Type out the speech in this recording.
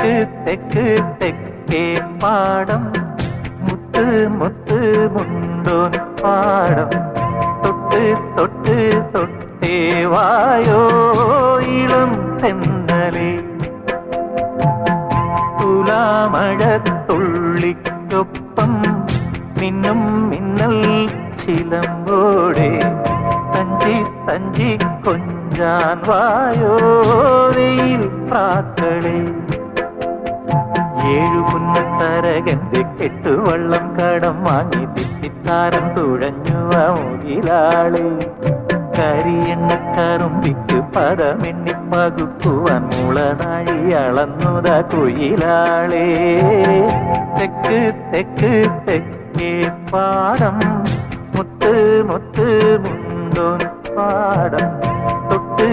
തെക്ക് തെക്ക് തെക്കേ പാടം മുത്ത് മുത്ത് മുണ്ടോൻ പാടം തൊട്ട് തൊട്ട് തൊട്ടേ വായോ ഇളം തെന്നലേ തുലാമഴത്തുള്ളിക്കൊപ്പം മിന്നും മിന്നൽ ചിലമ്പോടെ തഞ്ചി തഞ്ചി കൊഞ്ചാൻ വായോ വെയിൽ പ്രാക്കളെ ഏഴു പുന്നത്തരകന്റെ കെട്ടുവള്ളം കടം വാങ്ങി തിത്തിത്താരം തുഴഞ്ഞുവ മുകിലാളെ കരിയെണ്ണക്കറുമ്പിക്ക് പദമെണ്ണി പകുക്കുവാൻ മുളനാഴി അളന്നുത കുയിലാളേ തെക്ക് തെക്ക് തെക്കേ പാടം മുത്ത് മുത്ത് മുണ്ടോൻ പാടം തൊട്ട്